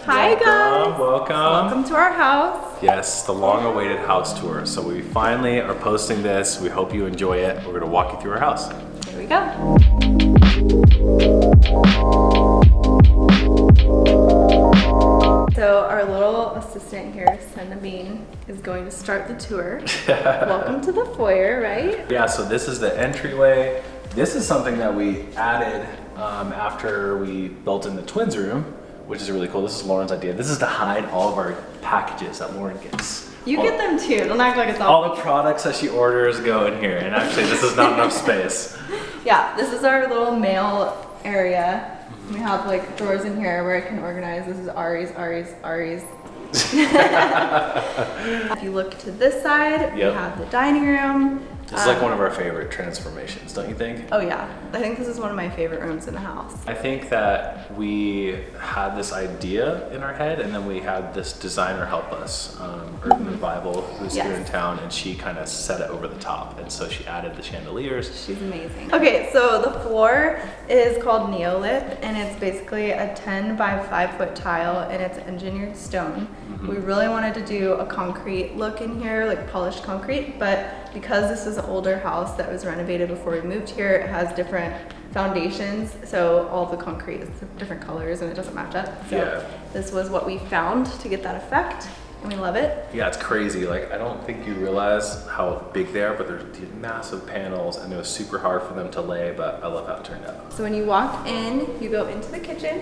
Hi guys! Welcome. Welcome to our house. Yes, the long-awaited house tour. So we finally are posting this. We hope you enjoy it. We're gonna walk you through our house. Here we go. So our little assistant here, Senna Bean, is going to start the tour. Welcome to the foyer, right? Yeah, so this is the entryway. This is something that we added after we built in the twins room, which is really cool. This is Lauren's idea. This is to hide all of our packages that Lauren gets. You get them too. Don't act like it's all. All the products that she orders go in here, and actually this is not enough space. Yeah, this is our little mail area. We have like drawers in here where I can organize. This is Arie's. If you look to this side, we have the dining room. This is like one of our favorite transformations, don't you think? Oh yeah, I think this is one of my favorite rooms in the house. I think that we had this idea in our head, and then we had this designer help us, Urban Revival, who's here in town, and she kind of set it over the top, and so she added the chandeliers. She's amazing. Okay, so the floor is called Neolith, and it's basically a 10 by 5 foot tile, and it's engineered stone. We really wanted to do a concrete look in here, like polished concrete, but because this is an older house that was renovated before we moved here, it has different foundations, so all the concrete is different colors and it doesn't match up. So this was what we found to get that effect, and we love it. Yeah, it's crazy. Like, I don't think you realize how big they are, but they're these massive panels, and it was super hard for them to lay, but I love how it turned out. So when you walk in, you go into the kitchen.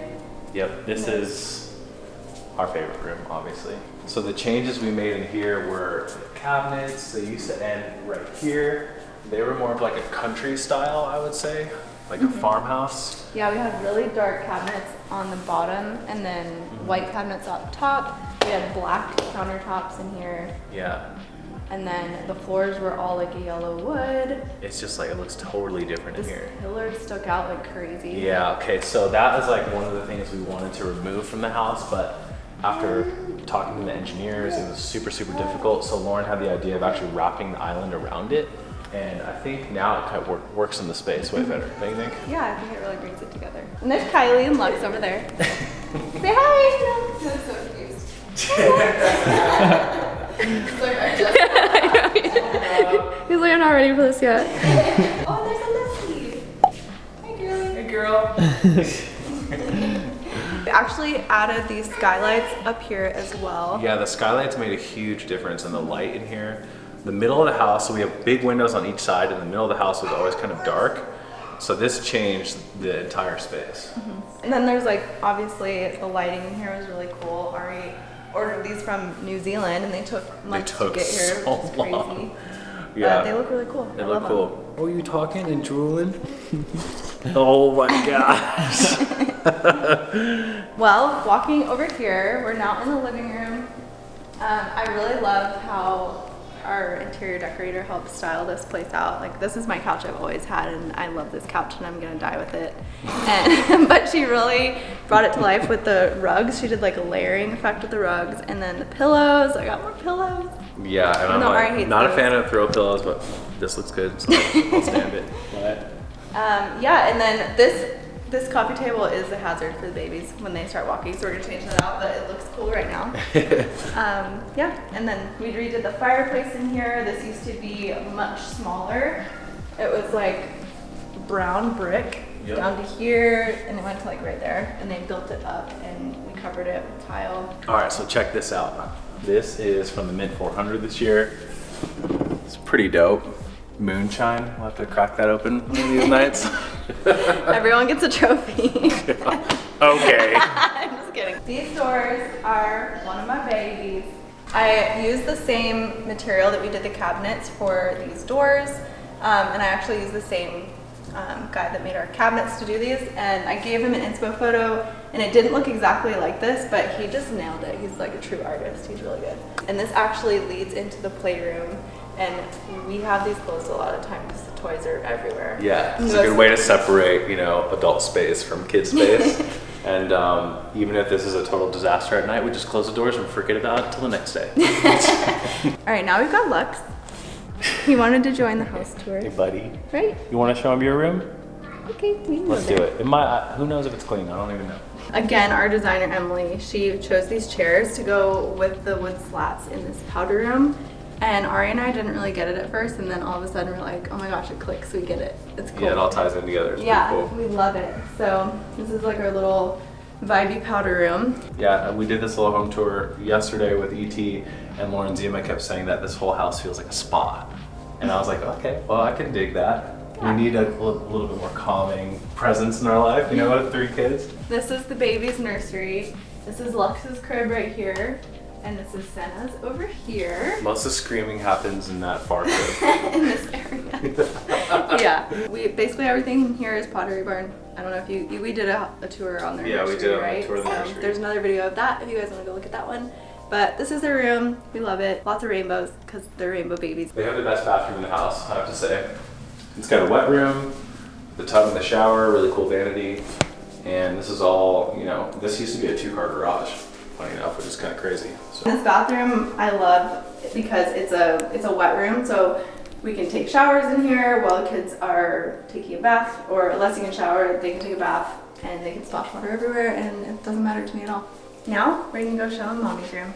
Yep, this is our favorite room, obviously. So the changes we made in here were the cabinets. They used to end right here. They were more of like a country style, I would say, like a farmhouse. Yeah, we had really dark cabinets on the bottom, and then white cabinets up top. We had black countertops in here. Yeah. And then the floors were all like a yellow wood. It's just like, it looks totally different in here. Pillars stuck out like crazy. Yeah, okay, so that was like one of the things we wanted to remove from the house, but after talking to the engineers, it was super difficult. So Lauren had the idea of actually wrapping the island around it. And I think now it kind of works in the space way better, don't you think? Yeah, I think it really brings it together. And there's Kylie and Lux over there. Say hi! He's so confused. He's like, I'm not ready for this yet. Oh, there's a Leslie. Hey, girlie. Hey, girl. We actually added these skylights up here as well. Yeah, the skylights made a huge difference in the light in here. The middle of the house, so we have big windows on each side, and the middle of the house was always kind of dark. So this changed the entire space. And then there's like, obviously the lighting in here was really cool. Arie ordered these from New Zealand, and they took months to get here, which is crazy. Yeah, but they look really cool. They look cool. Oh, you talking and drooling? Oh my gosh. Well, walking over here, we're now in the living room. I really love how our interior decorator helped style this place out. Like, this is my couch I've always had, and I love this couch, and I'm gonna die with it. And, but she really brought it to life with the rugs. She did like a layering effect with the rugs, and then the pillows. I got more pillows. Yeah, and I'm like, not a fan of throw pillows, but this looks good, so I'll stand it. But yeah, and then this coffee table is a hazard for the babies when they start walking, so we're gonna change that out, but it looks cool right now. Yeah, and then we redid the fireplace in here. This used to be much smaller. It was like brown brick down to here, and it went to like right there, and they built it up, and we covered it with tile. All right, so check this out. This is from the Mint 400 this year. It's pretty dope. Moonshine. We'll have to crack that open one of these nights. Everyone gets a trophy. Okay. I'm just kidding. These doors are one of my babies. I used the same material that we did the cabinets for these doors, and I actually used the same guy that made our cabinets to do these, and I gave him an inspo photo, and it didn't look exactly like this, but he just nailed it. He's like a true artist. He's really good. And this actually leads into the playroom. And we have these closed a lot of times because the toys are everywhere. Yeah, it's a good way to separate, you know, adult space from kid space. And even if this is a total disaster at night, we just close the doors and forget about it until the next day. All right, now we've got Lux. He wanted to join the house tour. Hey, buddy. Right? You want to show him your room? okay, we can Let's go do there. it. It might, who knows if it's clean? I don't even know. Again, our designer Emily, she chose these chairs to go with the wood slats in this powder room. And Arie and I didn't really get it at first, and then all of a sudden we're like, oh my gosh, it clicks, we get it. It's cool. Yeah, it all ties in together. It's yeah, pretty cool. we love it. So this is like our little vibey powder room. Yeah, we did this little home tour yesterday with ET, and Lauren Zima kept saying that this whole house feels like a spa. And I was like, okay, well, I can dig that. Yeah. We need a little bit more calming presence in our life, you know, with 3 kids. This is the baby's nursery. This is Lux's crib right here. And this is Senna's over here. Most of the screaming happens in that far crib. In this area. Yeah, we basically everything in here is Pottery Barn. I don't know if we did a tour on their nursery, we did right? a tour of the nursery. There's another video of that if you guys want to go look at that one. But this is their room. We love it. Lots of rainbows because they're rainbow babies. They have the best bathroom in the house, I have to say. It's got a wet room, the tub and the shower, really cool vanity. And this is all, you know, this used to be a 2-car garage, funny enough, which is kind of crazy. So. This bathroom I love because it's a wet room, so we can take showers in here while the kids are taking a bath, or unless you can shower, they can take a bath and they can splash water everywhere, and it doesn't matter to me at all. Now we're gonna go show them mommy's room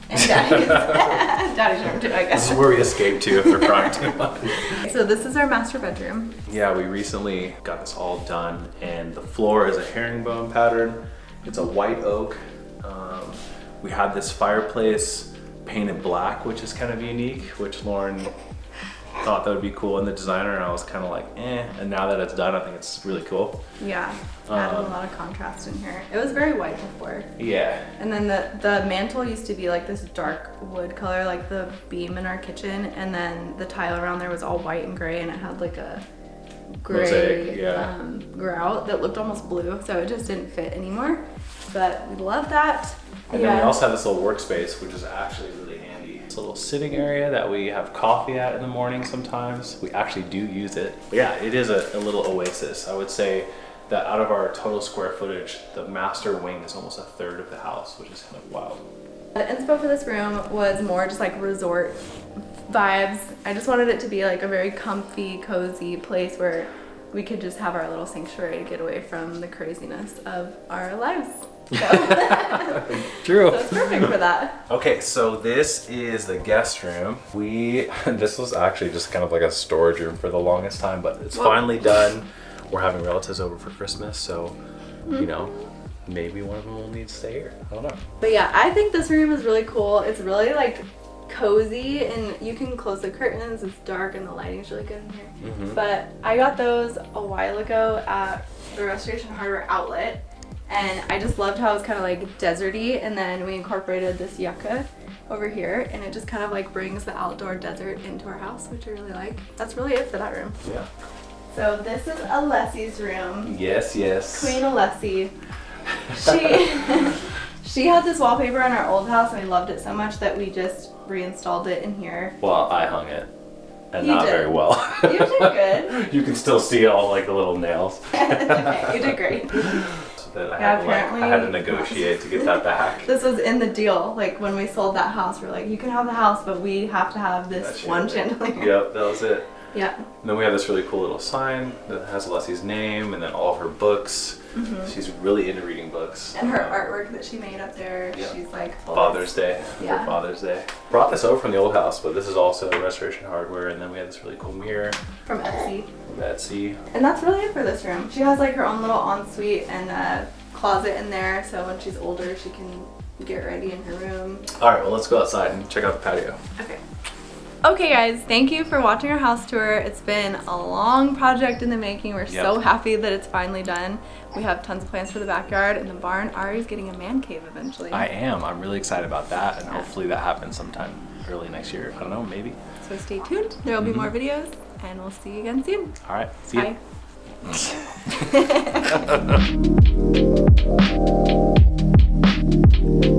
and daddy's, daddy's room too, I guess. This is where we escape to if they're crying too much. So this is our master bedroom. Yeah, we recently got this all done, and the floor is a herringbone pattern. It's a white oak. We had this fireplace painted black, which is kind of unique, which Lauren thought that would be cool in the designer, and I was kind of like, eh. And now that it's done, I think it's really cool. Yeah, added a lot of contrast in here. It was very white before. Yeah. And then the mantle used to be like this dark wood color, like the beam in our kitchen, and then the tile around there was all white and gray, and it had like a gray Mosaic, yeah. grout that looked almost blue, so it just didn't fit anymore. But we love that. And then we also have this little workspace, which is actually really handy. It's a little sitting area that we have coffee at in the morning sometimes. We actually do use it. But yeah, it is a little oasis. I would say that out of our total square footage, the master wing is almost 1/3 of the house, which is kind of wild. The inspo for this room was more just like resort vibes. I just wanted it to be like a very comfy, cozy place where we could just have our little sanctuary to get away from the craziness of our lives. So, True. so it's perfect for that. Okay, so this is the guest room. This was actually just kind of like a storage room for the longest time, but it's finally done. We're having relatives over for Christmas, so, you know, maybe one of them will need to stay here. I don't know. But yeah, I think this room is really cool. It's really like cozy, and you can close the curtains. It's dark and the lighting's really good in here. But I got those a while ago at the Restoration Hardware outlet, and I just loved how it was kind of like deserty, and then we incorporated this yucca over here, and it just kind of like brings the outdoor desert into our house, which I really like. That's really it for that room. Yeah. So this is Alessi's room. Yes, yes. Queen Alessi. She had this wallpaper in our old house, and we loved it so much that we just reinstalled it in here. Well, I hung it. And You not did. very well. You did good. You can still see all like the little nails. It's okay. You did great. So that I Yeah, had to, like, apparently- I had to negotiate to get that back. This was in the deal. Like when we sold that house, we're like, you can have the house, but we have to have this That one chandelier. chandelier. Yep, that was it. Yeah. And then we have this really cool little sign that has Alessi's name and then all of her books. She's really into reading books. And her artwork that she made up there, Yeah. she's like full Father's Day. Yeah. For Father's Day. Brought this over from the old house, but this is also Restoration Hardware. And then we have this really cool mirror from Etsy. from Etsy. And that's really it for this room. She has like her own little ensuite and a closet in there, so when she's older, she can get ready in her room. All right, well, let's go outside and check out the patio. Okay. Okay guys, thank you for watching our house tour. It's been a long project in the making. We're so happy that it's finally done. We have tons of plans for the backyard and the barn. Arie's getting a man cave eventually. I am. I'm really excited about that, and hopefully that happens sometime early next year. I don't know, maybe. So stay tuned. There will be more videos, and we'll see you again soon. All right, see you. Bye.